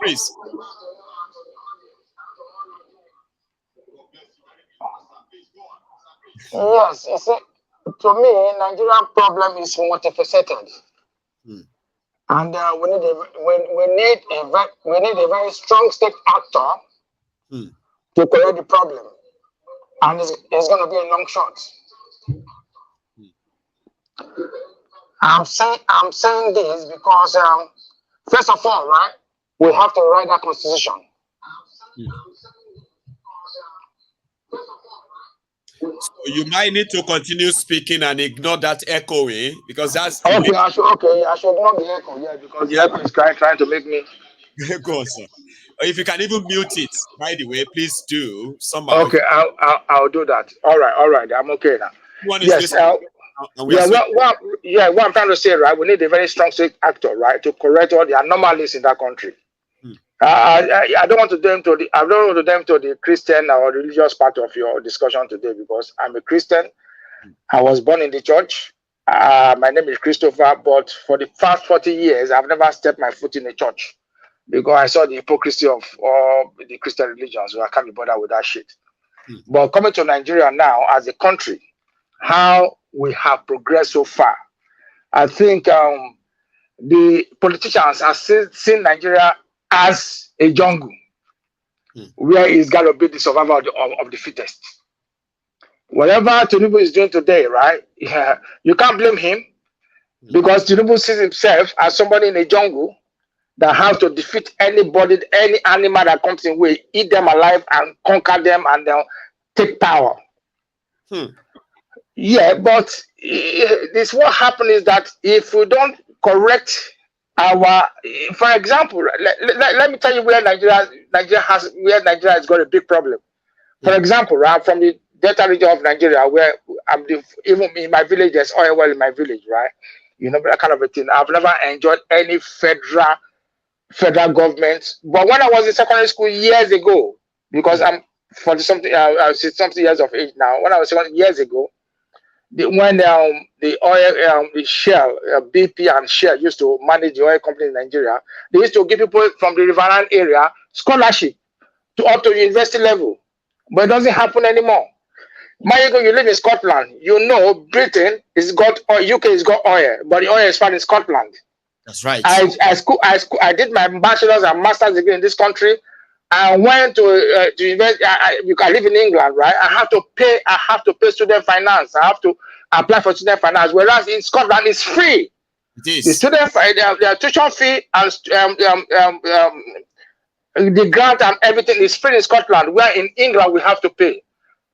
Please. Yes, you see, to me, Nigerian problem is multifaceted. Hmm. And we need a very strong state actor Hmm. to correct the problem, and it's going to be a long shot. I'm saying this because first of all, right, we have to write that constitution. So you might need to continue speaking and ignore that echoing because that's Okay. I should ignore the echo, yeah, because the echo is trying to make me. Go on, sir. If you can even mute it, by the way, please do somehow. Okay, I'll do that. All right. I'm okay now. One is Yes. listening, and we are What I'm trying to say, right? We need a very strong state actor, right, to correct all the anomalies in that country. I don't want to them to the Christian or religious part of your discussion today because I'm a Christian. I was born in the church. My name is Christopher, but for the past 40 years, I've never stepped my foot in a church because I saw the hypocrisy of all the Christian religions, so I can't be bothered with that shit. But coming to Nigeria now as a country, how we have progressed so far, I think the politicians have seen Nigeria as a jungle where it's got to be the survival of the fittest. Whatever Tinubu is doing today, right? Yeah, you can't blame him because Tinubu sees himself as somebody in a jungle that has to defeat anybody, any animal that comes in way, eat them alive and conquer them and then take power. Yeah, but this what happened is that if we don't correct our, for example, let me tell you where Nigeria has got a big problem. For example, right, from the Delta region of Nigeria, where even in my village, there's oil well in my village, right? You know, that kind of a thing. I've never enjoyed any federal government. But when I was in secondary school years ago, because I'm 40 something, something years of age now. When I was years ago, when the oil, the Shell, BP and Shell used to manage the oil company in Nigeria, they used to give people from the riverine area scholarship to up to university level. But it doesn't happen anymore. Mayigo, you live in Scotland. You know Britain is got oil, UK has got oil, but the oil is found in Scotland. That's right. I did my bachelor's and master's degree in this country. I went to university. You can live in England, right? I have to pay student finance. I have to apply for student finance. Whereas in Scotland, it's free. It is. The student their tuition fee and the grant and everything is free in Scotland. Where in England we have to pay,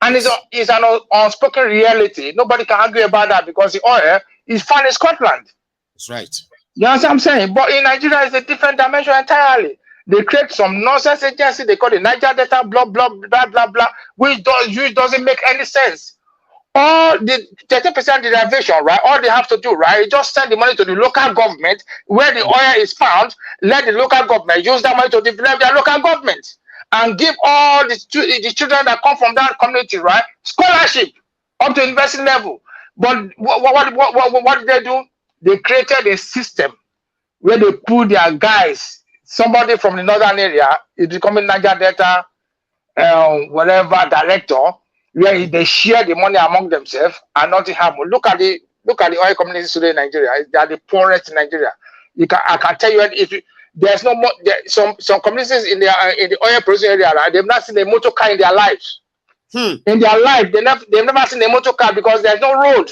and it's an unspoken reality. Nobody can argue about that because the oil is found in Scotland. That's right. You know what I'm saying? But in Nigeria, it's a different dimension entirely. They create some nonsense agency. They call it Niger Delta, blah, blah, blah, blah, blah, which doesn't make any sense. All the 30% derivation, right? All they have to do, right, is just send the money to the local government where the oil is found. Let the local government use that money to develop their local government and give all the children that come from that community, right, scholarship up to university level. But what did they do? They created a system where they put their guys, somebody from the northern area is becoming Niger Delta, whatever director, where they share the money among themselves and nothing happens. Look at the oil communities today in Nigeria. They are the poorest in Nigeria. I can tell you there's no more. Some communities in the oil producing area, right, they've not seen a motor car in their lives. In their life, they've never seen a motor car because there's no road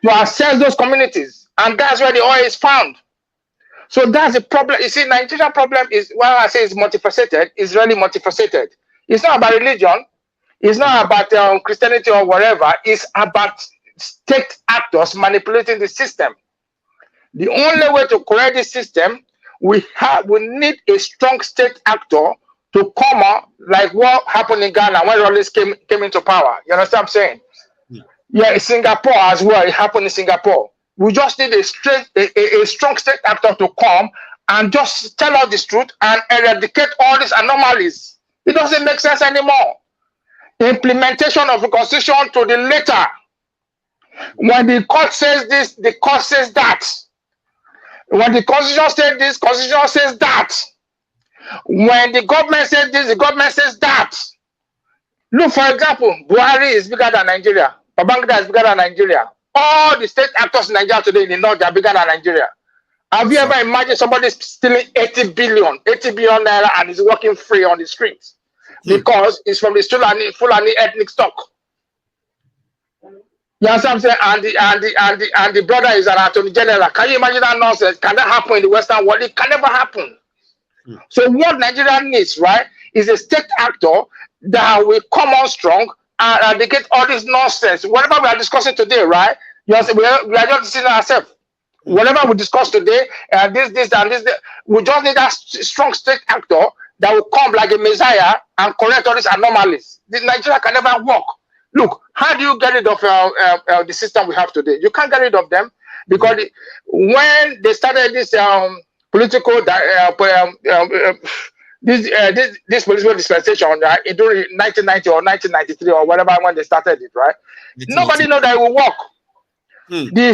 to access those communities, and that's where the oil is found. So that's the problem. You see, Nigerian problem is, when I say it's multifaceted, it's really multifaceted. It's not about religion. It's not about Christianity or whatever. It's about state actors manipulating the system. The only way to correct the system, we need a strong state actor to come up, like what happened in Ghana when Rawlings came into power. You understand what I'm saying? Yeah, Singapore as well. It happened in Singapore. We just need a strong state actor to come and just tell us the truth and eradicate all these anomalies. It doesn't make sense anymore. Implementation of the constitution to the letter. When the court says this, the court says that. When the constitution says this, constitution says that. When the government says this, the government says that. Look, for example, Buhari is bigger than Nigeria. Babangida is bigger than Nigeria. All the state actors in Nigeria today in the north are bigger than Nigeria. Have you ever imagined somebody stealing 80 billion naira and is walking free on the streets? Because it's from the Fulani ethnic stock. You understand what I'm saying? And the brother is an attorney general. Can you imagine that nonsense? Can that happen in the Western world? It can never happen. So what Nigeria needs, right, is a state actor that will come on strong and they get all this nonsense. Whatever we are discussing today, right? You know, we are just seeing ourselves. Whatever we discuss today, this, we just need that strong state actor that will come like a messiah and correct all these anomalies. Nigeria can never work. Look, how do you get rid of the system we have today? You can't get rid of them because when they started this political this political dispensation during 1990 or 1993 or whatever when they started it, right? Nobody know that it will work. The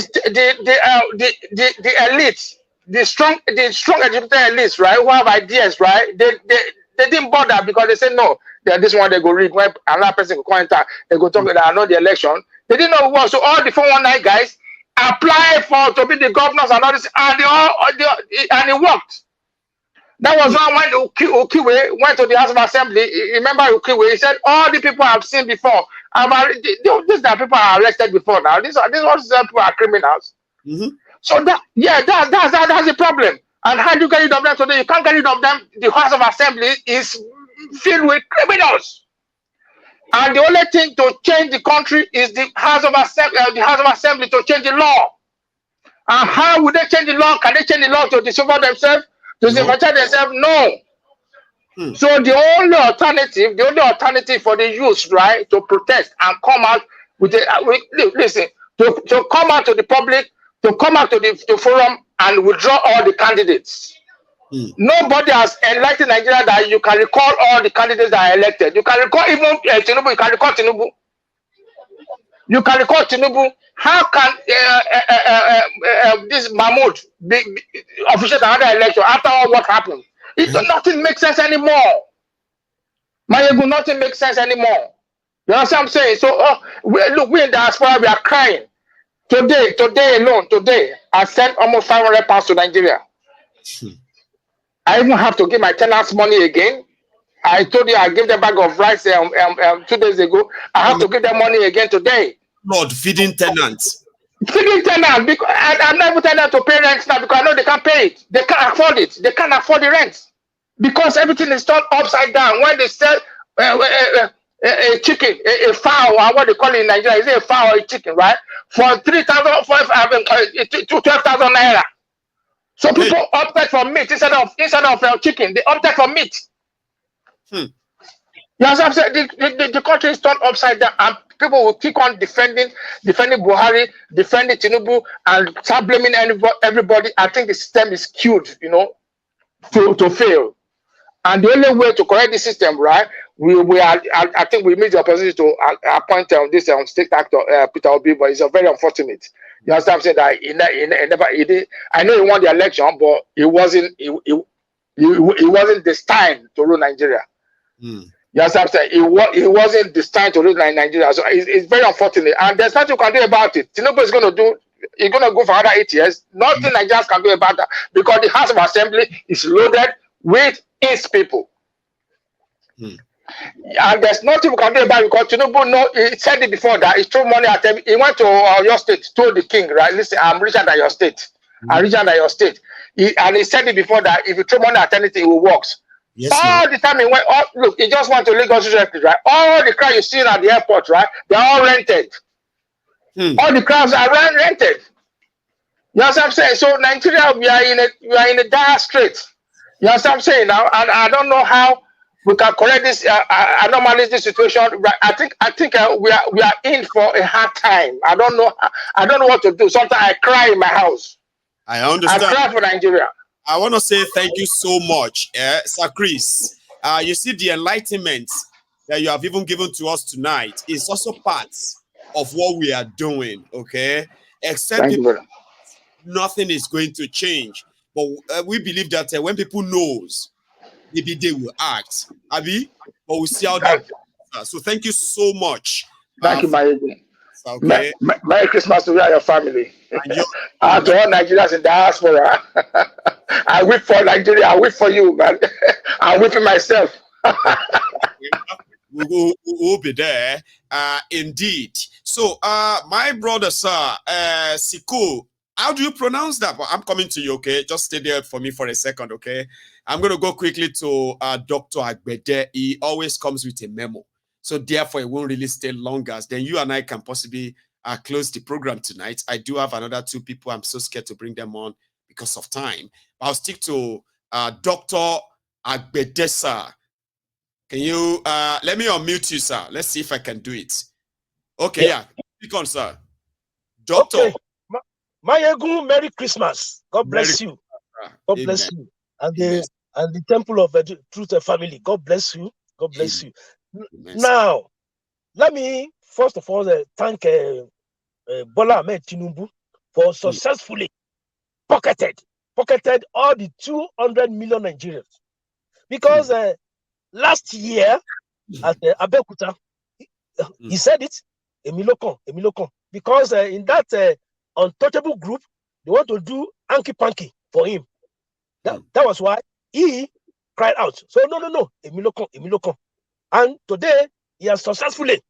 elites, the strong educated elites, right, who have ideas, right? They didn't bother because they said no. This one they go read when another person go comment, they go talk that I know the election. They didn't know what. So all the 419 guys apply to be the governors and all this, and and it worked. That was when Ukiwe went to the House of Assembly. Remember Ukiwe? He said all the people I've seen before. These are people are arrested before now. These people are criminals. So that's the problem. And how do you get rid of them today? You can't get rid of them. The House of Assembly is filled with criminals. And the only thing to change the country is the House of Assembly to change the law. And how would they change the law? Can they change the law to discover themselves? To disenfranchise themselves? No. So the only alternative for the youth, right, to protest and come out with to come out to the public, to come out to the forum and withdraw all the candidates. Nobody has elected Nigeria that you can recall all the candidates that are elected. You can recall even Tinubu. You can recall Tinubu. You can recall Tinubu. How can this Mahmoud be officiate another election after all what happened? Nothing makes sense anymore. Mayegu, nothing makes sense anymore. You know what I'm saying? So look, we in diaspora, we are crying. Today alone, I sent almost 500 pounds to Nigeria. I even have to give my tenants money again. I told you I gave them a bag of rice 2 days ago. I have to give them money again today. Lord, feeding tenants. Feeding tenants, because I'm not even telling them to pay rent now because I know they can't pay it. They can't afford it. They can't afford the rent because everything is turned upside down. When they sell a chicken, a fowl, or what they call it in Nigeria, is it a fowl or a chicken, right? For 3,000, 12,000 naira. So people opted for meat instead of chicken. They opted for meat. You know what I'm saying? The country is turned upside down, and people will keep on defending Buhari, defending Tinubu, and start blaming everybody. I think the system is skewed, you know, to fail. And the only way to correct the system, right? I think we made the opportunity to appoint this state actor, Peter Obi, but it's very unfortunate. You understand what I'm saying? That he did. I know he won the election, but it wasn't destined to rule Nigeria. You understand what I'm saying? It wasn't destined to rule Nigeria. So it's very unfortunate. And there's nothing you can do about it. Tinubu is going to go for another 8 years. Nothing Nigerians can do about that because the House of Assembly is loaded with his people. And there's nothing we can do about it because Tinubu he said it before that he threw money at him. He went to your state, told the king, right? Listen, I'm richer than your state. I'm richer than your state. And he said it before that if you throw money at anything, it will work. Yes, all the time he went, look, he just went to Lagos directly, right? All the crowds you see at the airport, right? They're all rented. All the crowds are rented. You know what I'm saying? So Nigeria, we are in a dire strait. You know what I'm saying now? And I don't know how we can correct this anomaly, this situation. I think we are in for a hard time. I don't know what to do. Sometimes I cry in my house. I understand. I cry for Nigeria. I want to say thank you so much, Sir Chris. You see, the enlightenment that you have even given to us tonight is also part of what we are doing. Okay, except nothing is going to change. But we believe that when people knows maybe they will act. Abi, but we'll see how that goes. So thank you so much. Thank you, my okay. Merry Christmas to you and your family. And you, To all Nigerians in diaspora. I wait for Nigeria. I wait for you, man. I'm waiting myself. we'll be there. Indeed. So, my brother, sir, Siku, how do you pronounce that? Well, I'm coming to you, okay? Just stay there for me for a second, okay? I'm going to go quickly to Dr. Agbede. He always comes with a memo. So, therefore, it won't really stay longer. Then you and I can possibly close the program tonight. I do have another 2 people. I'm so scared to bring them on because of time. I'll stick to Dr. Agbede, sir. Can you let me unmute you, sir? Let's see if I can do it. Okay, yeah. Speak on, sir. Doctor. Okay. Mayegun, Merry Christmas. God bless you. God bless you. And the Temple of Truth Family. God bless you. God bless you. Now, let me first of all thank Bola Ahmed Tinubu for successfully pocketed all the 200 million Nigerians. Because last year at Abeokuta, he said it, Emilokon, because in that untouchable group, they want to do hanky-panky for him. That was why he cried out. So no, Emilokon. And today, he has successfully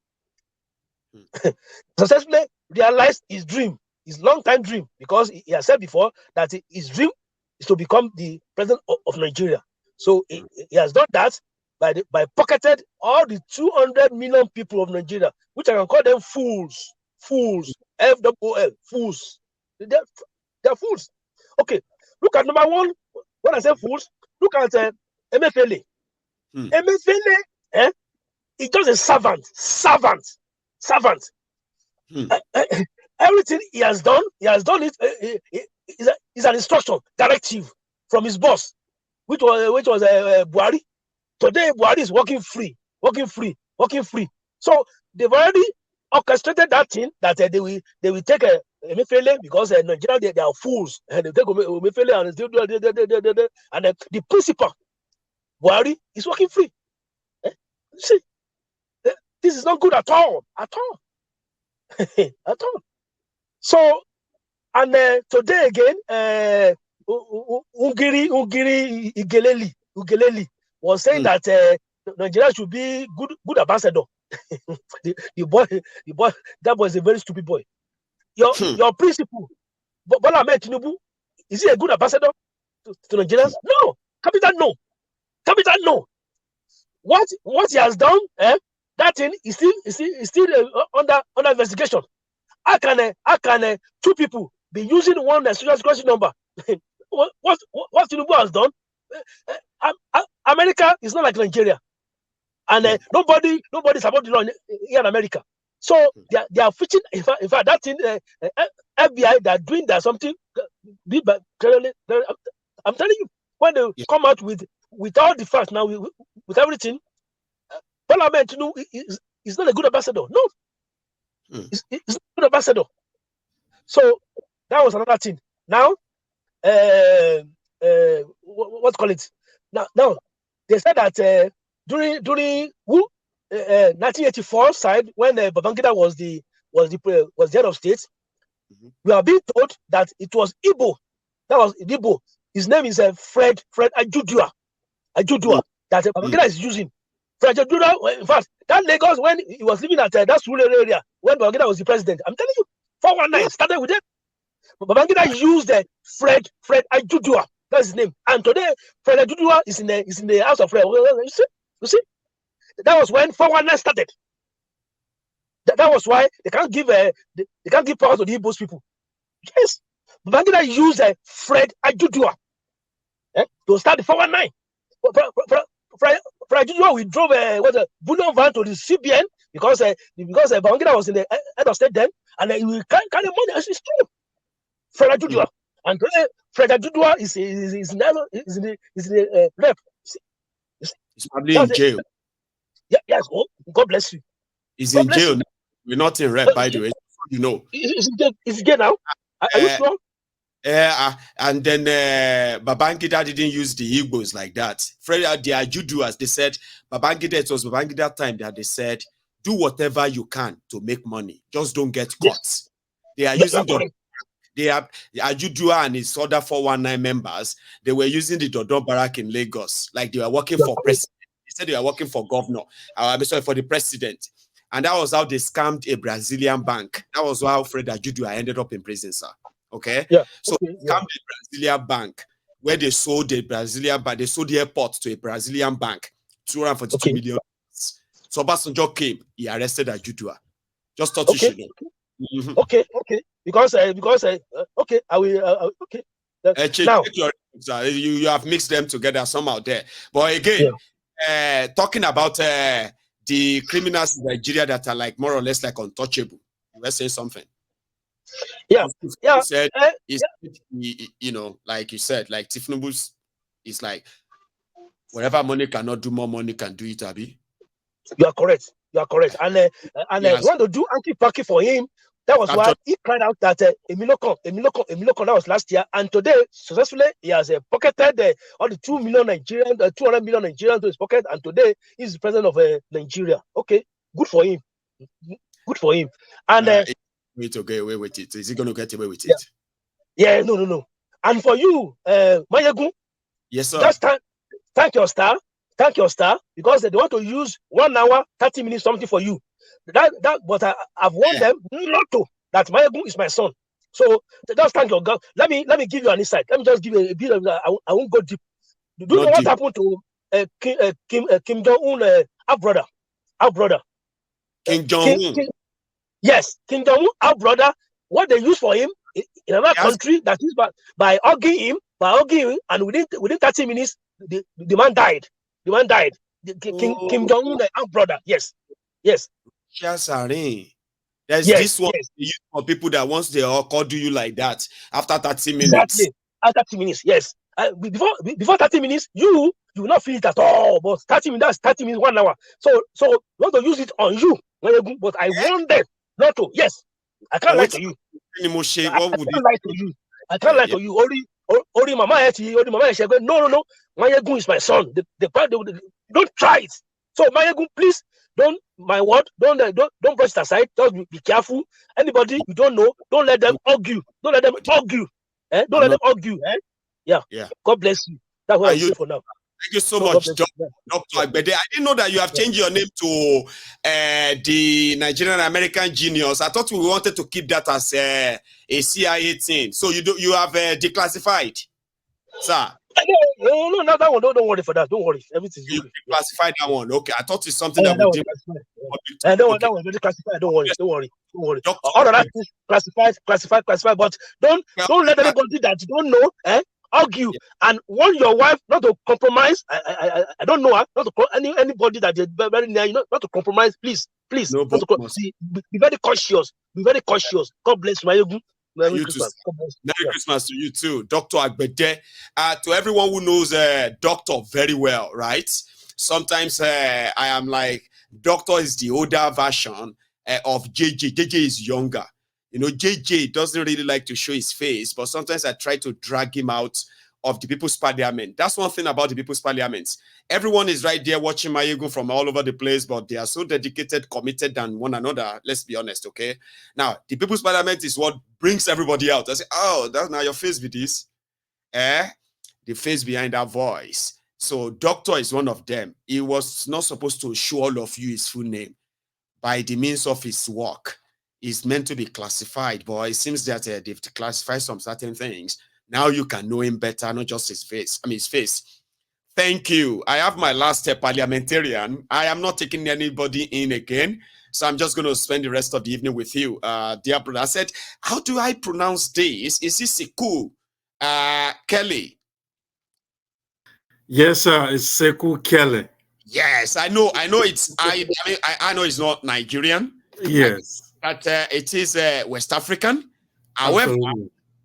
realized his dream, his long-time dream, because he has said before that his dream is to become the president of Nigeria. So he has done that by pocketed all the 200 million people of Nigeria, which I can call them fools, FWOL, fools. They're fools. Okay, look at number one. When I say fools, look at Emefiele. Emefiele, he's just a servant. Everything he has done it. Is an instruction, directive from his boss, which was Buhari. Today, Buhari is working free. So they've already orchestrated that thing that they will take Emefiele because Nigeria they are fools and they take Emefiele and still and the principal Buhari is working free. See, this is not good at all. So, and today again, Ungiri Ugeleli was saying that Nigeria should be good ambassador. the boy, that was a very stupid boy. Your principal, Bola Ahmed Tinubu, is he a good ambassador to Nigerians? No, capital no. What he has done, that thing is still under investigation. How can 2 people be using one social security number? what Tinubu has done? America is not like Nigeria, and nobody supports the law here in America. So they are fishing. In fact, that thing, FBI, they are doing that something. I'm telling you, when they come out with all the facts now, with everything, Bola Ahmed Tinubu is not a good ambassador. No, he's not a good ambassador. So that was another thing. Now, what call it? Now they said that during 1984 side when Babangida was the head of state, we are being told that it was Igbo. That was Igbo. His name is Fred Ajudua. That Babangida is using. Fred Ajudua. In fact, that Lagos when he was living at that rural area when Babangida was the president. I'm telling you, 419 started with it. Babangida used Fred Ajudua. That's his name. And today, Fred Ajudua is in the House of Rep. You see, that was when 419 started. That was why they can't give power to the Igbos people. Yes, Babangida used Fred Ajudua to start the 419. Fred Ajudua, we drove a bullion van to the CBN because Babangida was in the head of state then, and he will carry money as it's true. Fred Ajudua. And today, Fred Ajudua is in the rep. He's probably in jail. Yes. Oh, God bless you. He's in jail now. We're not in rep, by the way. You know. Is he jail now? Are you sure? And then Babangida didn't use the Igbos like that. Fred, the Ajuduas, they said, Babangida, it was Babangida time that they said, do whatever you can to make money. Just don't get caught. Yes. They are using they have Ajudua and his other 419 members. They were using the Dodon Barrack in Lagos, like they were working for president. They said they were working for governor. I'm sorry, for the president. And that was how they scammed a Brazilian bank. That was how Fred Ajudua ended up in prison, sir. Okay? Yeah. So scammed a Brazilian bank where they sold the Brazilian bank, they sold the airport to a Brazilian bank, 242 million. So Obasanjo came, he arrested Ajudua. Just thought you should know. Okay. Because I will. Okay. Now you have mixed them together somehow there. But again, talking about the criminals in Nigeria that are like more or less like untouchable. You were saying something. Yeah. He said, you know, like you said, like Tifnubus is like whatever money cannot do, more money can do it, Abi. You are correct. And I want to do anti-paki for him. That was why he cried out that Emilokon, that was last year. And today, successfully, he has pocketed all the 2 million Nigerians, 200 million Nigerians to his pocket. And today, he's the president of Nigeria. Okay, good for him. And need to get away with it. Is he going to get away with it? Yeah, no. And for you, Mayegun, yes, sir. Just thank your star, because they want to use 1 hour, 30 minutes, something for you. But I've warned them not to. That Mayegun is my son. So just thank your God. Let me give you an insight. Let me just give you a bit of. I won't go deep. Do you know what happened to Kim Jong-un, our brother? Kim Jong-un. Yes, Kim Jong-un, our brother. What they use for him in another country, that is by hugging him, and within 30 minutes, the man died. Kim Jong-un, our brother. Yes. There's this one for people that once they all call do you like that after 30 minutes. Exactly. After 30 minutes, yes. Before 30 minutes, you will not feel it at all. But 30 minutes, that's 30 minutes, 1 hour. So you want to use it on you, but I want them not to. Yes, I can't lie to you. I can't lie to you. Only Mama no. Mayegun is my son. Don't try it. So Mayegun, please don't brush it aside. Just be careful. Anybody you don't know, don't let them argue. Don't let them argue. Yeah. God bless you. That's what I say for now. Thank you so much, Dr. Agbede. I didn't know that you have changed your name to the Nigerian American Genius. I thought we wanted to keep that as a CIA thing. So you have declassified, sir. No, that one. Don't worry for that. Don't worry. Everything's good. You classified that one. Okay, I thought it's something that we did. That one very classified. Don't worry. All of that is classified. But don't let anybody that you don't know argue and want your wife not to compromise. I don't know her, not to anybody that is very near you, not to compromise. Please. No, be very cautious. God bless you. Merry Christmas to you too, Dr. Agbede. To everyone who knows Doctor very well, right? Sometimes I am like, Doctor is the older version of JJ. JJ is younger. You know, JJ doesn't really like to show his face, but sometimes I try to drag him out of the People's Parliament. That's one thing about the People's Parliament. Everyone is right there watching Mayegun from all over the place, but they are so dedicated, committed than one another. Let's be honest, okay? Now, the People's Parliament is what brings everybody out. I say, oh, that's now your face with this. The face behind that voice. So Doctor is one of them. He was not supposed to show all of you his full name by the means of his work. He's meant to be classified, but it seems that they've classified some certain things. Now you can know him better, not just his face. His face. Thank you. I have my last parliamentarian. I am not taking anybody in again, so I'm just going to spend the rest of the evening with you, dear brother. I said, how do I pronounce this? Is this Sekou Kelly? Yes, sir. It's Sekou Kelly. Yes, I know. It's I know it's not Nigerian. Yes, but it is West African. However,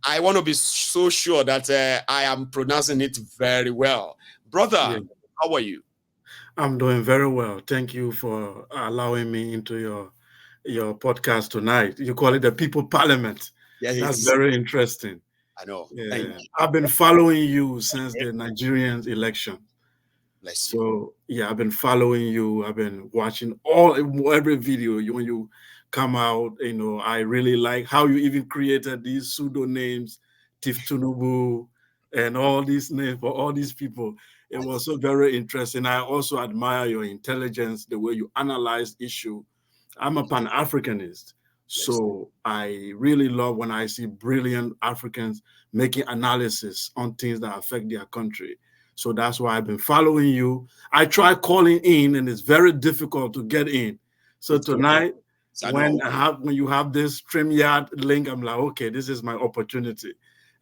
I want to be so sure that I am pronouncing it very well. Brother, how are you? I'm doing very well. Thank you for allowing me into your podcast tonight. You call it the People Parliament. Yeah, that's very interesting. I know. Yeah. Thank you. I've been following you since the Nigerian election. Bless you. So yeah, I've been following you. I've been watching every video when you come out. You know, I really like how you even created these pseudo names, Tif Tunubu, and all these names for all these people. It was so very interesting. I also admire your intelligence, the way you analyze issue. I'm a Pan-Africanist, so I really love when I see brilliant Africans making analysis on things that affect their country. So that's why I've been following you. I try calling in, and it's very difficult to get in. So tonight, when you have this StreamYard link, I'm like, okay, this is my opportunity.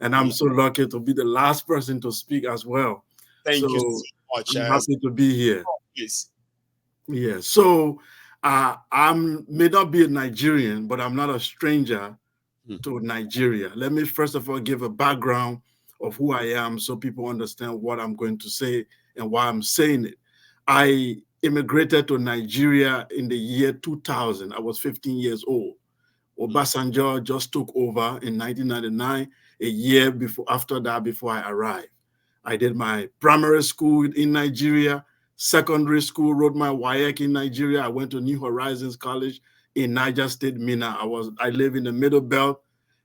And I'm so lucky to be the last person to speak as well. Thank you so much. I'm happy to be here. Please. Yeah. So I may not be a Nigerian, but I'm not a stranger to Nigeria. Let me first of all give a background of who I am so people understand what I'm going to say and why I'm saying it. I immigrated to Nigeria in the year 2000. I was 15 years old. Obasanjo just took over in 1999, a year after I arrived. I did my primary school in Nigeria, secondary school, wrote my WAEC in Nigeria. I went to New Horizons College in Niger State, Minna. I live in the Middle Belt.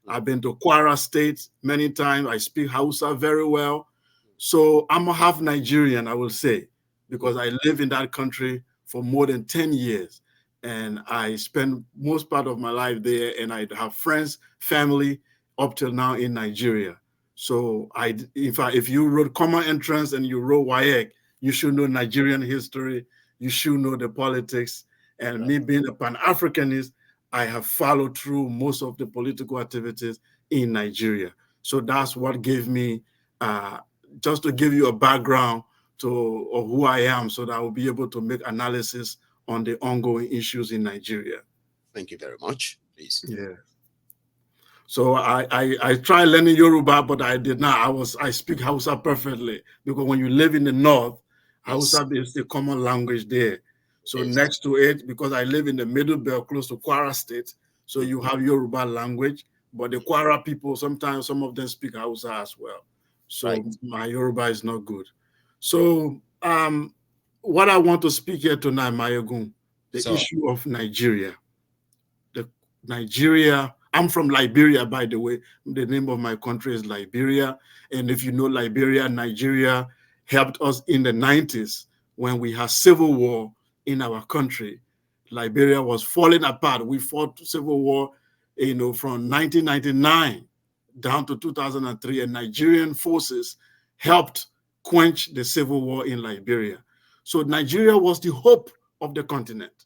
I've been to Kwara State many times. I speak Hausa very well. So I'm a half Nigerian, I will say, because I live in that country for more than 10 years. And I spend most part of my life there, and I have friends, family up till now in Nigeria. So if you wrote common entrance and you wrote WAEC, you should know Nigerian history, you should know the politics. And me being a Pan-Africanist, I have followed through most of the political activities in Nigeria. So that's what gave me, just to give you a background of who I am, so that I will be able to make analysis on the ongoing issues in Nigeria. Thank you very much. Please. Yeah. So I tried learning Yoruba, but I did not. I speak Hausa perfectly, because when you live in the north, Hausa is the common language there. So next to it, because I live in the Middle Belt, close to Kwara State, so you have Yoruba language, but the Kwara people, sometimes some of them speak Hausa as well. So my Yoruba is not good. So what I want to speak here tonight, Mayegun, the issue of Nigeria. I'm from Liberia, by the way. The name of my country is Liberia. And if you know Liberia, Nigeria helped us in the 90s when we had civil war in our country. Liberia was falling apart. We fought civil war, from 1999 down to 2003, and Nigerian forces helped quench the civil war in Liberia. So Nigeria was the hope of the continent,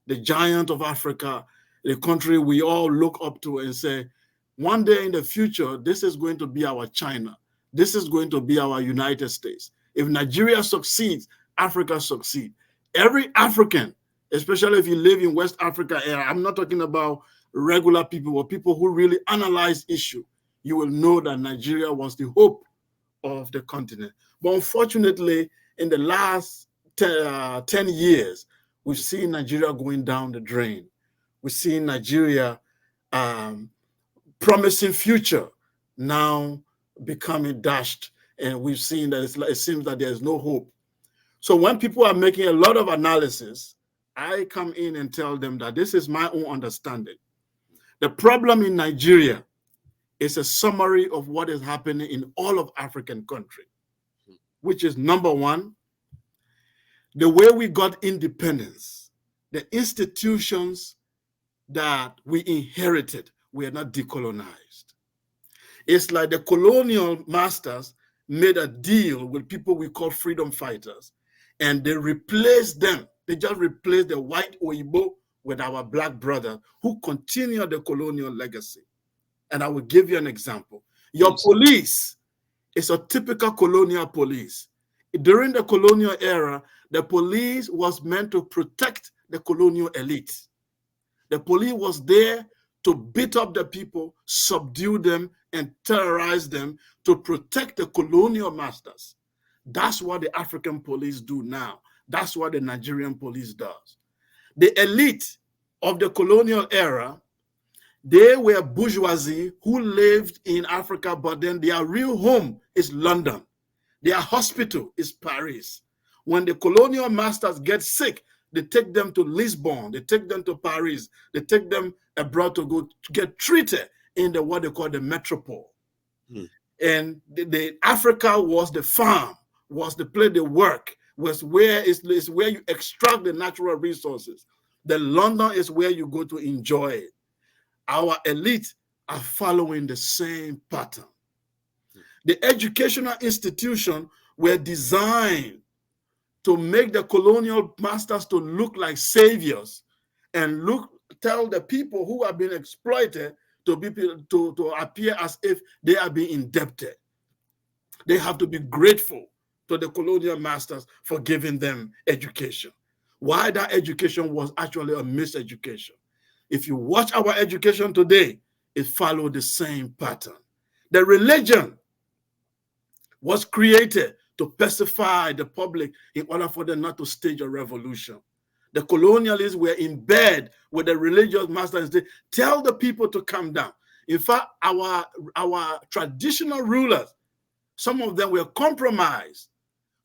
the giant of Africa, the country we all look up to and say, one day in the future, this is going to be our China. This is going to be our United States. If Nigeria succeeds, Africa succeeds. Every African, especially if you live in West Africa area, I'm not talking about regular people, but people who really analyze issue, you will know that Nigeria was the hope of the continent. But unfortunately, in the last 10 years, we've seen Nigeria going down the drain. We've seen Nigeria promising future now becoming dashed, and we've seen that it seems that there's no hope. So when people are making a lot of analysis, I come in and tell them that this is my own understanding. The problem in Nigeria is a summary of what is happening in all of African countries, which is number one, the way we got independence, the institutions that we inherited were not decolonized. It's like the colonial masters made a deal with people we call freedom fighters, and they replaced them. They just replaced the white Oyibo with our black brothers who continue the colonial legacy. And I will give you an example. Your police is a typical colonial police. During the colonial era, the police was meant to protect the colonial elite. The police was there to beat up the people, subdue them, and terrorize them to protect the colonial masters. That's what the African police do now. That's what the Nigerian police does. The elite of the colonial era, They were bourgeoisie who lived in Africa, but then their real home is London. Their hospital is Paris. When the colonial masters get sick, they take them to Lisbon, they take them to Paris, they take them abroad to go to get treated in the what they call the metropole. And the Africa was the farm, was the place they work, was where is where you extract the natural resources. The London is where you go to enjoy it. Our elite are following the same pattern. The educational institutions were designed to make the colonial masters to look like saviors and tell the people who have been exploited to appear as if they are being indebted. They have to be grateful to the colonial masters for giving them education. Why that education was actually a miseducation. If you watch our education today, it followed the same pattern. The religion was created to pacify the public in order for them not to stage a revolution. The colonialists were in bed with the religious masters. They tell the people to calm down. In fact, our traditional rulers, some of them were compromised.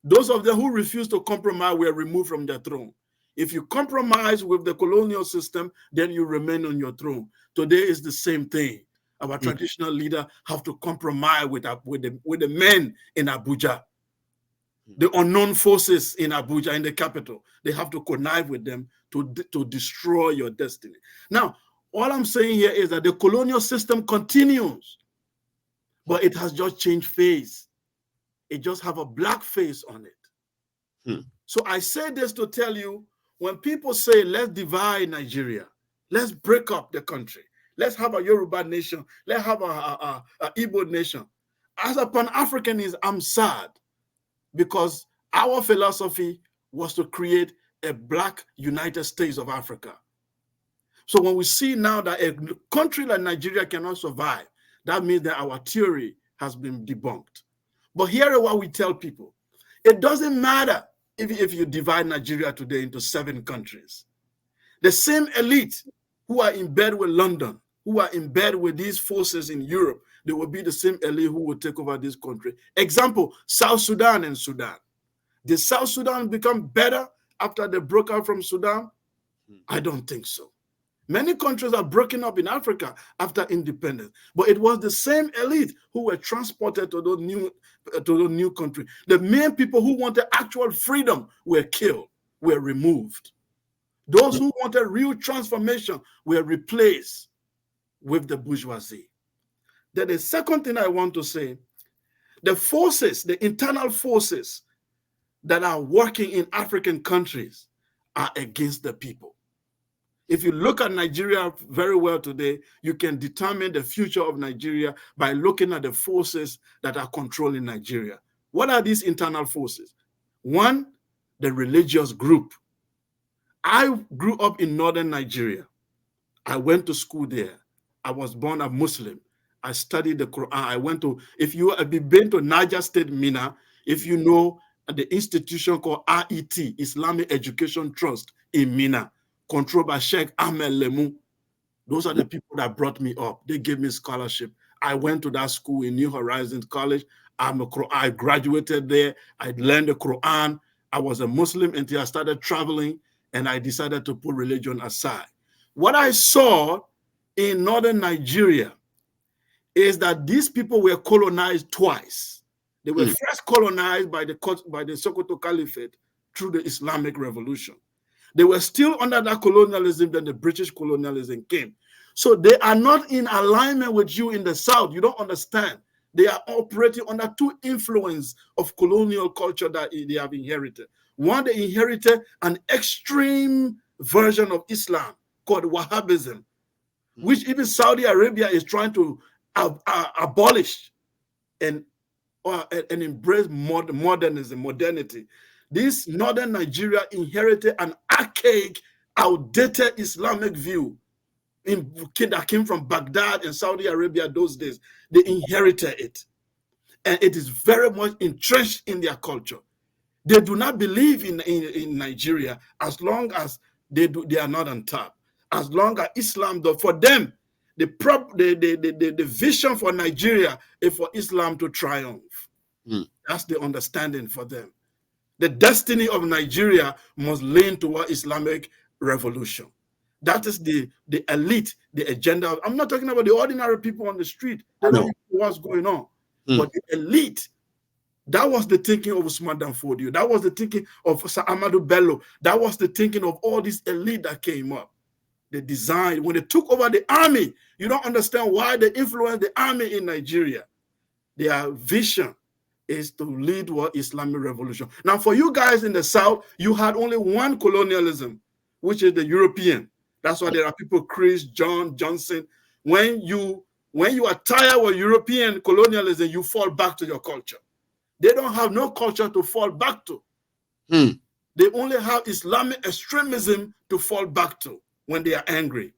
Those of them who refused to compromise were removed from their throne. If you compromise with the colonial system, then you remain on your throne. Today is the same thing. Our traditional leaders have to compromise with the men in Abuja, the unknown forces in Abuja, in the capital. They have to connive with them to destroy your destiny. Now, all I'm saying here is that the colonial system continues, but it has just changed face. It just have a black face on it. So I say this to tell you, when people say, let's divide Nigeria, let's break up the country, let's have a Yoruba nation, let's have a Igbo nation. As a Pan-Africanist, I'm sad because our philosophy was to create a black United States of Africa. So when we see now that a country like Nigeria cannot survive, that means that our theory has been debunked. But here is what we tell people. It doesn't matter if you divide Nigeria today into 7 countries. The same elite who are in bed with London, who are in bed with these forces in Europe, they will be the same elite who will take over this country. Example, South Sudan and Sudan. Did South Sudan become better after they broke out from Sudan? I don't think so. Many countries are breaking up in Africa after independence, but it was the same elite who were transported to the new country. The main people who wanted actual freedom were killed, were removed. Those who wanted real transformation were replaced with the bourgeoisie. Then the second thing I want to say, the forces, the internal forces that are working in African countries are against the people. If you look at Nigeria very well today, you can determine the future of Nigeria by looking at the forces that are controlling Nigeria. What are these internal forces? One, the religious group. I grew up in northern Nigeria. I went to school there. I was born a Muslim. I studied the Quran. If you have been to Niger State, Mina, if you know the institution called RET, Islamic Education Trust in Mina, controlled by Sheikh Ahmed Lemu. Those are the people that brought me up. They gave me scholarship. I went to that school in New Horizons College. I graduated there. I learned the Quran. I was a Muslim until I started traveling, and I decided to put religion aside. What I saw in northern Nigeria is that these people were colonized twice. They were first colonized by the Sokoto Caliphate through the Islamic Revolution. They were still under that colonialism, then the British colonialism came. So they are not in alignment with you in the South. You don't understand. They are operating under 2 influences of colonial culture that they have inherited. One, they inherited an extreme version of Islam called Wahhabism, which even Saudi Arabia is trying to abolish and embrace modernity. This northern Nigeria inherited an archaic, outdated Islamic view that came from Baghdad and Saudi Arabia those days. They inherited it. And it is very much entrenched in their culture. They do not believe in Nigeria as long as they are not on top. As long as Islam, for them, The vision for Nigeria is for Islam to triumph. That's the understanding for them. The destiny of Nigeria must lean toward Islamic revolution. That is the elite, the agenda. I'm not talking about the ordinary people on the street. They don't know what's going on. But the elite, that was the thinking of Usman Dan Fodio. That was the thinking of Sir Ahmadu Bello. That was the thinking of all these elite that came up. They designed, when they took over the army, you don't understand why they influenced the army in Nigeria. Their vision is to lead what Islamic revolution. Now, for you guys in the South, you had only one colonialism, which is the European. That's why there are people, Chris, John, Johnson. When you are tired of European colonialism, you fall back to your culture. They don't have no culture to fall back to. They only have Islamic extremism to fall back to when they are angry.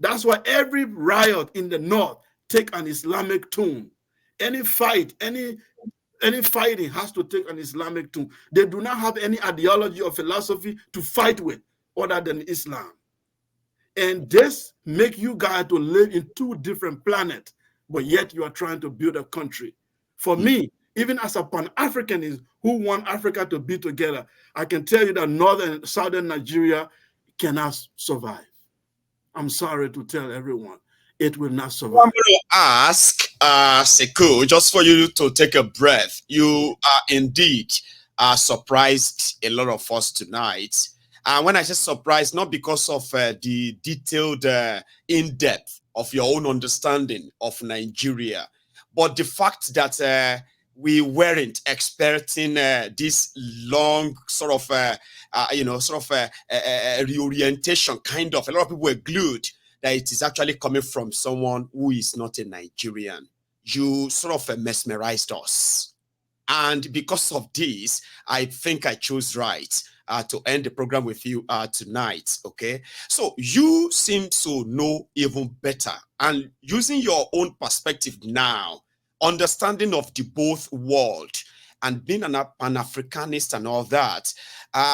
That's why every riot in the North take an Islamic tune. Any fight, any fighting has to take an Islamic tune. They do not have any ideology or philosophy to fight with other than Islam. And this make you guys to live in two different planets, but yet you are trying to build a country. For me, even as a Pan-Africanist who want Africa to be together, I can tell you that northern, southern Nigeria cannot survive. I'm sorry to tell everyone, it will not survive. I'm going to ask Sekou, just for you to take a breath. You are indeed surprised a lot of us tonight. When I say surprised, not because of the detailed in-depth of your own understanding of Nigeria, but the fact that we weren't expecting this long sort of, reorientation kind of. A lot of people were glued that it is actually coming from someone who is not a Nigerian. You sort of mesmerized us. And because of this, I think I chose right to end the program with you tonight, okay? So you seem to know even better. And using your own perspective now, understanding of the both world and being an Pan-Africanist and all that,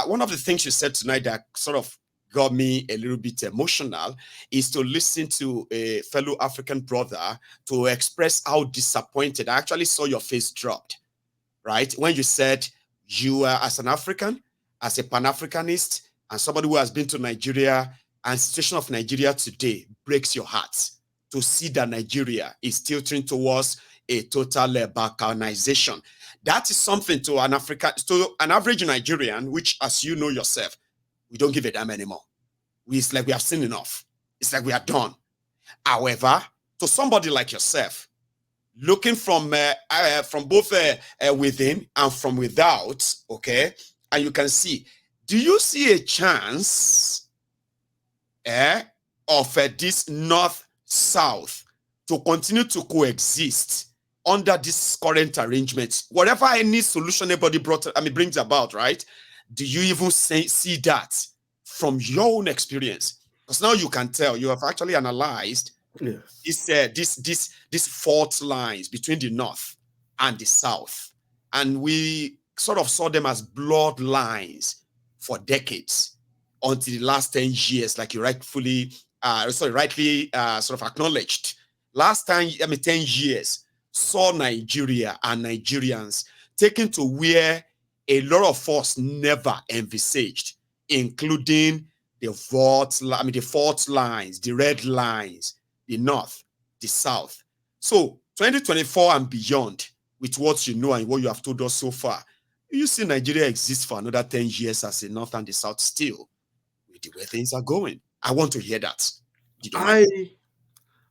one of the things you said tonight that sort of got me a little bit emotional is to listen to a fellow African brother to express how disappointed. I actually saw your face dropped, right? When you said you are, as an African, as a Pan-Africanist, and somebody who has been to Nigeria, and the situation of Nigeria today breaks your heart to see that Nigeria is tilting towards a total balkanization. That is something to an average Nigerian, which, as you know yourself, we don't give a damn anymore. It's like we have seen enough. It's like we are done. However, to somebody like yourself, looking from both within and from without, okay, and you can see, do you see a chance of this north-south to continue to coexist under this current arrangement? Whatever any solution anybody brings about, right? Do you even see that from your own experience? Because now you can tell, you have actually analyzed these fault lines between the north and the south, and we sort of saw them as bloodlines for decades until the last 10 years, like you rightly sort of acknowledged. Last time, 10 years saw Nigeria and Nigerians taken to where a lot of us never envisaged, including the fault lines, the red lines, the north, the south. So 2024 and beyond, with what you know and what you have told us so far, you see Nigeria exist for another 10 years as the north and the south still, with the way things are going. I want to hear that.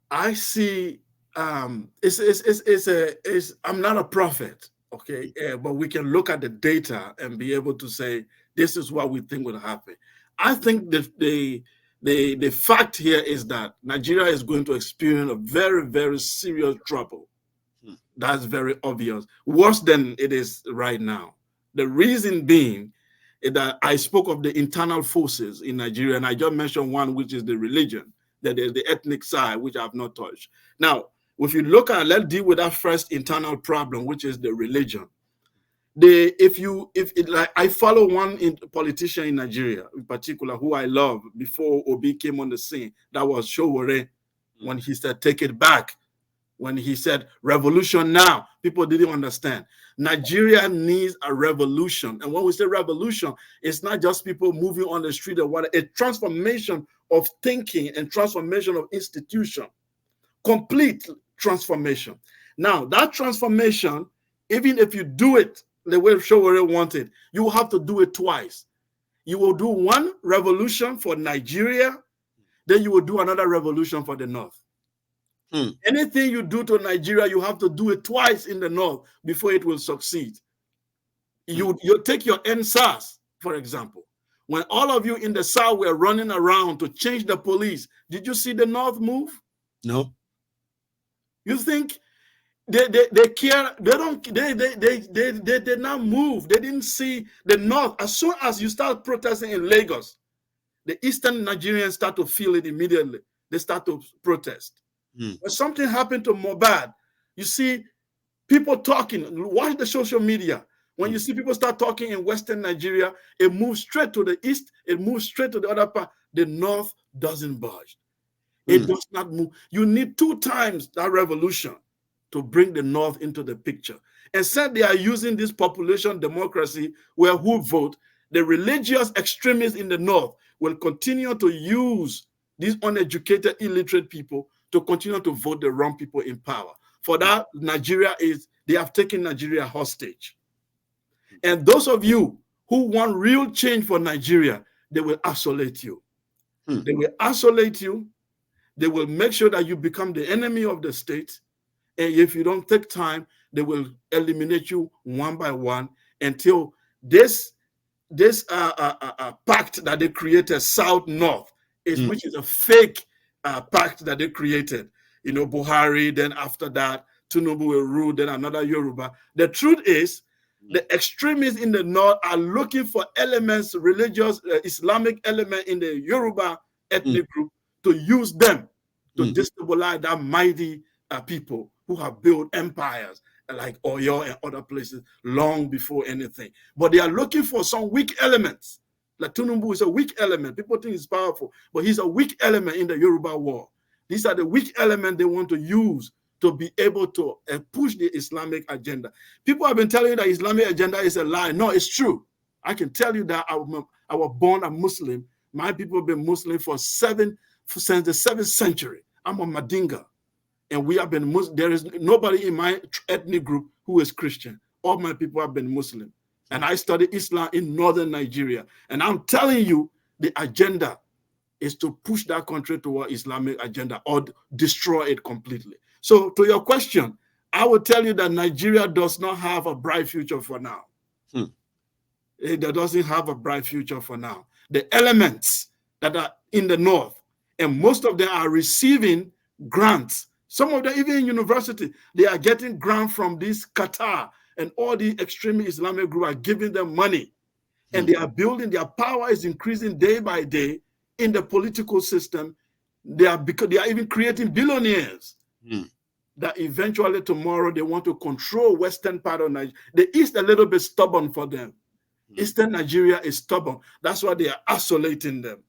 I see. I'm not a prophet, okay, but we can look at the data and be able to say this is what we think will happen. I think the fact here is that Nigeria is going to experience a very, very serious trouble. That's very obvious, worse than it is right now. The reason being is that I spoke of the internal forces in Nigeria, and I just mentioned one, which is the religion. That is the ethnic side, which I have not touched. Now, if you look at, let's deal with that first internal problem, which is the religion. I follow one politician in Nigeria, in particular, who I love before Obi came on the scene. That was Sowore. when he said, take it back. When he said revolution now, people didn't understand. Nigeria needs a revolution. And when we say revolution, it's not just people moving on the street or what, a transformation of thinking and transformation of institution, complete transformation. Now, that transformation, even if you do it the way Sowore wanted, you will have to do it twice. You will do one revolution for Nigeria, then you will do another revolution for the North. Anything you do to Nigeria, you have to do it twice in the North before it will succeed. You take your NSAS, for example. When all of you in the South were running around to change the police, did you see the North move? No. You think they care? They did not move. They didn't see the North. As soon as you start protesting in Lagos, the Eastern Nigerians start to feel it immediately. They start to protest. When something happened to Mohbad, you see people talking. Watch the social media. When you see people start talking in Western Nigeria, it moves straight to the East. It moves straight to the other part. The North doesn't budge. It does not move. You need 2 times that revolution to bring the North into the picture. And said they are using this population democracy where who vote, the religious extremists in the North will continue to use these uneducated, illiterate people to continue to vote the wrong people in power. For that, they have taken Nigeria hostage. And those of you who want real change for Nigeria, they will isolate you. They will isolate you. They will make sure that you become the enemy of the state. And if you don't take time, they will eliminate you one by one until this pact that they created, South-North, which is a fake pact that they created. You know, Buhari, then after that, Tinubu will rule, then another Yoruba. The truth is, the extremists in the North are looking for elements, religious, Islamic element in the Yoruba ethnic group to use them to destabilize that mighty people who have built empires like Oyo and other places long before anything. But they are looking for some weak elements. Like Tinubu is a weak element. People think he's powerful, but he's a weak element in the Yoruba war. These are the weak elements they want to use to be able to push the Islamic agenda. People have been telling you that Islamic agenda is a lie. No, it's true. I can tell you that I was born a Muslim. My people have been Muslim since the 7th century. I'm a Madinga. And we have been Muslim. There is nobody in my ethnic group who is Christian. All my people have been Muslim. And I studied Islam in northern Nigeria. And I'm telling you, the agenda is to push that country toward Islamic agenda or destroy it completely. So to your question, I will tell you that Nigeria does not have a bright future for now. It doesn't have a bright future for now. The elements that are in the North, and most of them are receiving grants. Some of them, even in university, they are getting grants from this Qatar, and all the extreme Islamic group are giving them money. And they are building, their power is increasing day by day in the political system. They are even creating billionaires that eventually tomorrow they want to control Western part of Nigeria. The East a little bit stubborn for them. Eastern Nigeria is stubborn. That's why they are isolating them.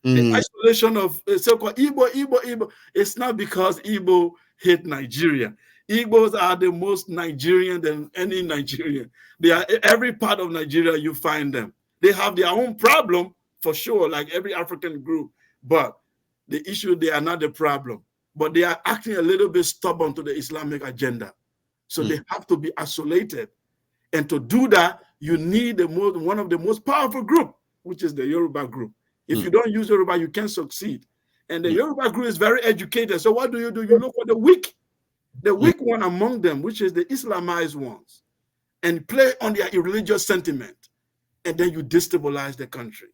The isolation of so-called Igbo, it's not because Igbo hate Nigeria. Igbos are the most Nigerian than any Nigerian. They are every part of Nigeria you find them. They have their own problem for sure, like every African group. But the issue, they are not the problem. But they are acting a little bit stubborn to the Islamic agenda. So they have to be isolated. And to do that, you need one of the most powerful group, which is the Yoruba group. If you don't use Yoruba, you can't succeed. And the Yoruba group is very educated. So what do? You look for the weak one among them, which is the Islamized ones, and play on their religious sentiment. And then you destabilize the country.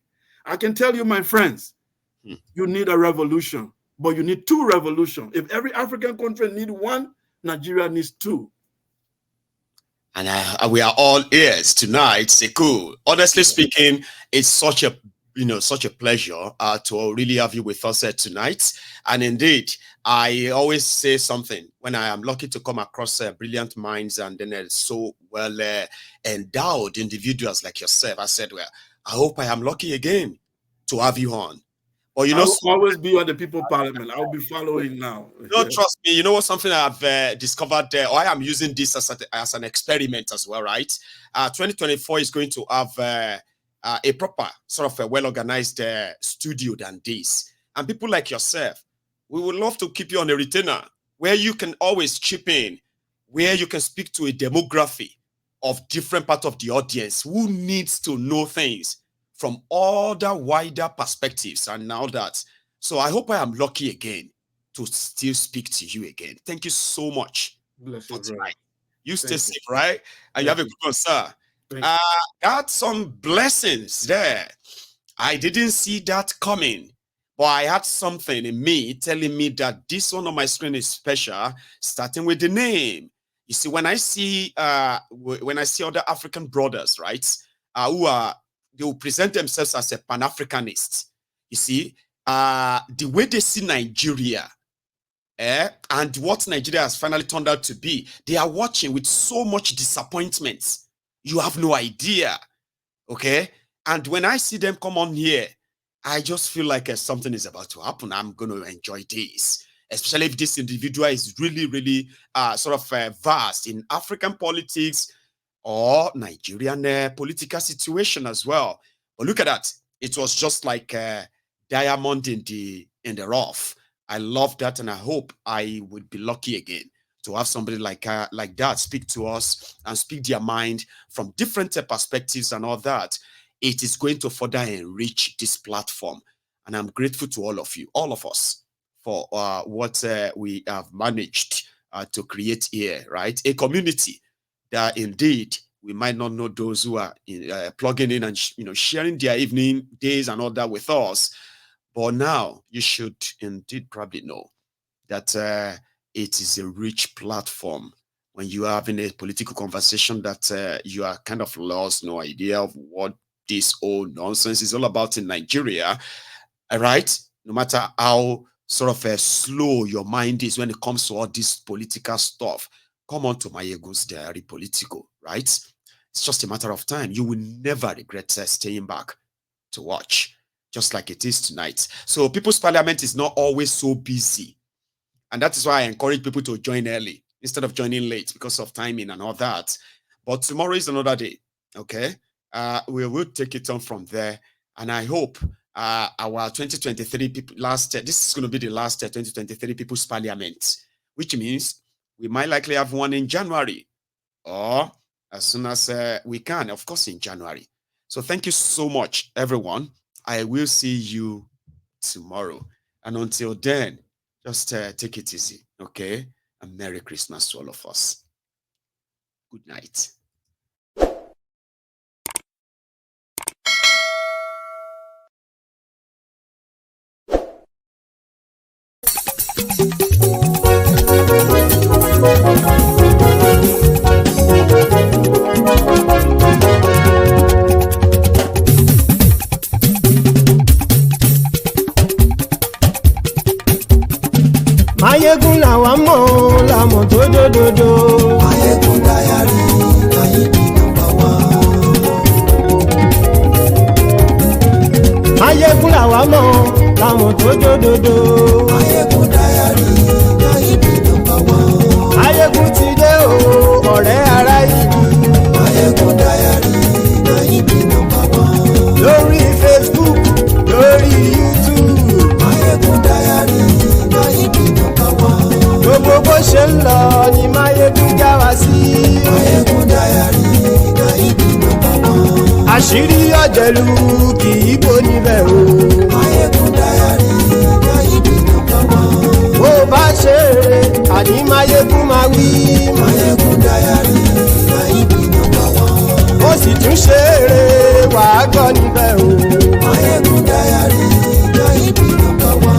I can tell you, my friends, you need a revolution, but you need 2 revolutions. If every African country needs 1, Nigeria needs 2. And we are all ears tonight, Sekou. Honestly speaking, it's such a pleasure to really have you with us tonight. And indeed, I always say something when I am lucky to come across brilliant minds and then so well endowed individuals like yourself. I said, well, I hope I am lucky again to have you on. But you know, I'll always be on the People Parliament. I'll be following now. No, trust me. You know what? Something I've discovered there, or I am using this as an experiment as well, right? 2024 is going to have a proper sort of a well-organized studio than this. And people like yourself, we would love to keep you on a retainer where you can always chip in, where you can speak to a demography of different parts of the audience who needs to know things from other wider perspectives and all that. So I hope I am lucky again to still speak to you again. Thank you so much for tonight. You stay safe, right? And you have a good one, sir. Got some blessings there. I didn't see that coming, but I had something in me telling me that this one on my screen is special, starting with the name. You see, when I see other African brothers, right, they will present themselves as a Pan-Africanist. You see, the way they see Nigeria, and what Nigeria has finally turned out to be, they are watching with so much disappointment. You have no idea, okay? And when I see them come on here, I just feel like something is about to happen. I'm going to enjoy this, especially if this individual is really, really sort of vast in African politics or Nigerian political situation as well. But look at that. It was just like a diamond in the rough. I love that, and I hope I would be lucky again to have somebody like that speak to us and speak their mind from different perspectives and all that. It is going to further enrich this platform. And I'm grateful to all of you, all of us, for what we have managed to create here, right? A community that indeed we might not know those who are plugging in and sharing their evening, days and all that with us. But now you should indeed probably know that it is a rich platform when you are having a political conversation that you are kind of lost, no idea of what this old nonsense is all about in Nigeria, all right? No matter how sort of slow your mind is when it comes to all this political stuff, come on to Mayegun's Diary Political, right? It's just a matter of time. You will never regret staying back to watch, just like it is tonight. So People's Parliament is not always so busy. And that is why I encourage people to join early instead of joining late because of timing and all that. But tomorrow is another day, okay? We will take it on from there. And I hope our 2023 this is going to be the last 2023 People's Parliament, which means we might likely have one in January or as soon as we can, of course, in January. So thank you so much, everyone. I will see you tomorrow. And until then, just take it easy, okay? And Merry Christmas to all of us. Good night. Mayegun làwa mọ̀ làmọ̀ tó dòdòdò. Mayegun Diary Nayibi #1. Mayegun làwa mọ̀ làmọ̀ tó dòdòdò. Mayegun Diary Nayibi #1. Mayegun ti dé o ọ̀rẹ́ ara ìlú. Mayegun Diary Nayibi #1. Lórí Facebook, lórí YouTube. Mayegun Diary Nayibi #1. Gbogbo bó ṣe ń lọ ni Mayegun já wa sí. Mayegun Diary Nayibi #1. Àṣírí ọ̀jẹ̀lú kì í bò níbẹ̀ o. Mayegun Diary Nayibi #1. Bó bá ṣe eré àní Mayegun máa wí. Mayegun Diary Nayibi #1. Ó sì tún ṣe eré wàá gbọ́ níbẹ̀ o. Mayegun Diary Nayibi #1.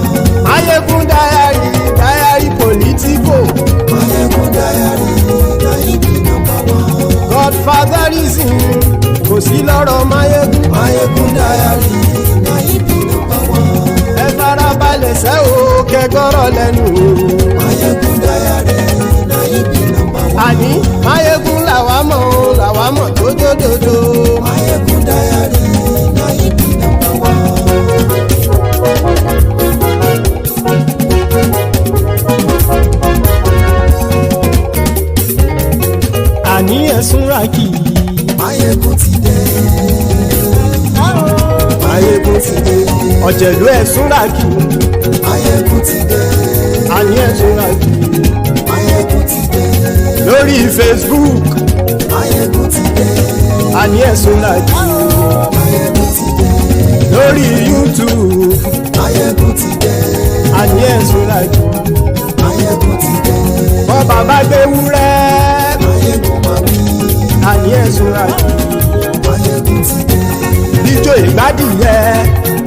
Mayegun Diary Political. Mayegun Diary Nayibi #1. Godfatherism kò sí lọ́rọ̀ Mayegun. Mayegun Diary Nayibi #1. Ẹ farabalẹ̀ sẹ́ o kẹ́gọ́rọ̀ lẹ́nu o. Mayegun Diary Nayibi #1. Àní Mayegun làwa mọ̀ tó dòdòdò. Mayegun Diary Nayibi ti dé. ọ̀jẹ̀lú ẹ̀súnra kì í Máyégún ti dé. àní ẹ̀súnra kì í Máyégún ti dé. lórí Facebook Máyégún ti dé. àní ẹ̀súnra kì í Máyégún ti dé. lórí YouTube Máyégún ti dé. àní ẹ̀súnra kì í Máyégún ti dé. bọ́ bàbá gbé wúrẹ́ Máyégún máa wí. àní ẹ̀súnra kì í Máyégún ti dé. ijó ìgbádìyẹ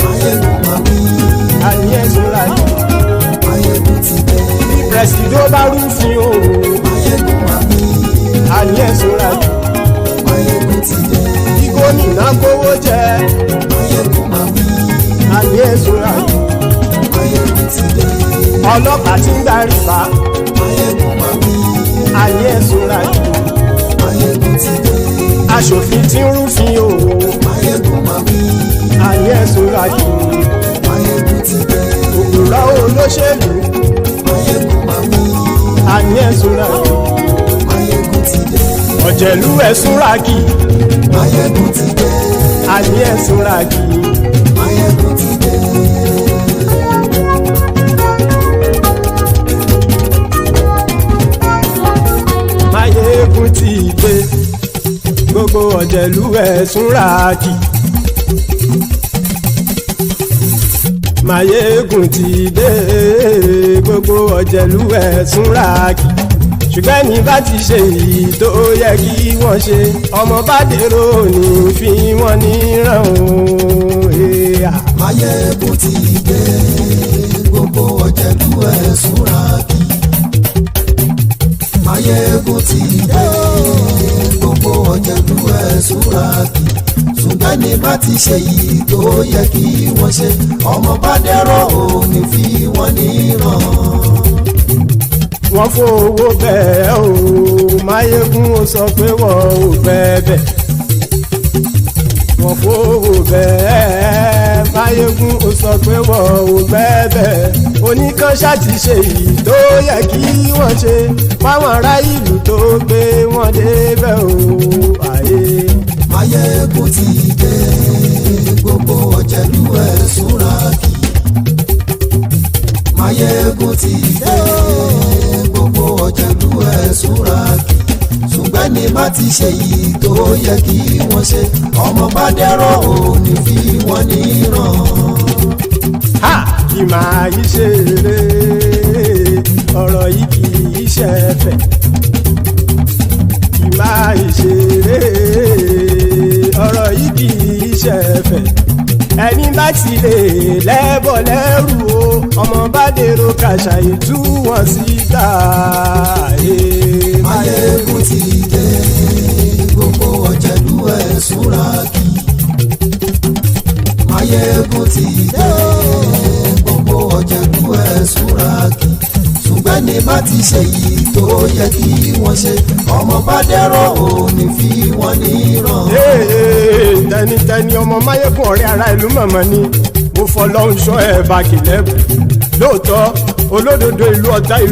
Máyégún máa wí. àní ẹ̀súnra kì í Máyégún ti dé. bí pẹ̀sìdó bá rúfin o Máyégún máa wí. àní ẹ̀súnra kì í Máyégún ti dé. bí gómìnà kówó jẹ Máyégún máa wí. àní ẹ̀súnra kì í Máyégún ti dé. ọlọ́pàá tí ń darí bá Máyégún máa wí. àní ẹ̀súnra kì í Máyégún ti dé. aṣòfin tí ń rúfin o Máyégún máa wí. àní ẹ̀súnra kì í Máyégún ti dé. òkúrọ̀ olóṣèlú Máyégún máa wí. àní ẹ̀súnra kì í Máyégún ti dé. ọ̀jẹ̀lú ẹ̀súnra kì í Máyégún ti dé. àní ẹ̀súnra kì í Máyégún ti dé. Máyégún ti dé gbogbo ọ̀jẹ̀lú ẹ̀súnra kì í Máyégún ti dé gbogbo ọ̀jẹ̀lú ẹ̀súnra kì í ṣùgbọ́n ní bá ti ṣe èyí tó yẹ kí wọ́n ṣe ọmọ bá dèrò ní fi wọ́n níran o. Máyégún ti dé. Gbogbo ọ̀jẹ̀lú ẹ̀súnra kì í. Máyégún ti dé. Gbogbo ọ̀jẹ̀lú ẹ̀súnra kì í. Ṣùgbọ́n ní bá ti ṣe yìí tó yẹ kí wọ́n ṣe ọmọ bá dẹ́rọ̀ òní fi wọ́n níran. wọ́n fowó bẹ́ẹ̀ o Máyégún ó sọ pé wọ́n ò bẹ́ẹ̀ wọ́n fowó bẹ́ẹ̀ Máyégún ó sọ pé wọ́n ò bẹ́ẹ̀ oníkan ṣáàtì ṣe èyí tó yẹ kí wọ́n ṣe fáwọn ará ìlú tó gbé wọn débẹ̀ o àyè. Máyégún ti dé. Gbogbo ọ̀jẹ̀lú ẹ̀súnra kì í. Máyégún ti dé. Gbogbo ọ̀jẹ̀lú ẹ̀súnra kì í. Ṣùgbọ́n ní bá ti ṣe yìí tó yẹ kí wọ́n ṣe ọmọ bá dẹ́rọ̀ òní fi wọ́n níran. ha kì máa yí ṣe eré ọ̀rọ̀ yìí kì í ṣe ẹ̀fẹ̀ kì máa yí ṣe eré ọ̀rọ̀ yìí kì í ṣe ẹ̀fẹ̀ ẹni bá ti lè lẹ́bọ̀ lẹ́rù o ọmọ bá dèrò kàṣàyè tú wọn síta. Máyégún ti dé. Gbogbo ọ̀jẹ̀lú ẹ̀súnra kì í. Máyégún ti dé. Gbogbo ọ̀jẹ̀lú ẹ̀súnra kì í. Ṣùgbọ́n ní bá ti ṣe yìí tó yẹ kí wọ́n ṣe ọmọ bá dẹ́rọ̀ òní fi wọ́n níran. tẹnitẹni ọmọ Máyégún ọ̀rẹ́ ara ìlú mọ̀mọ́ ni mo fọlọ́run ṣọ́ ẹ̀ bá kìlẹ̀ lóòótọ́ olódodo ìlú ọ̀tá ìlú.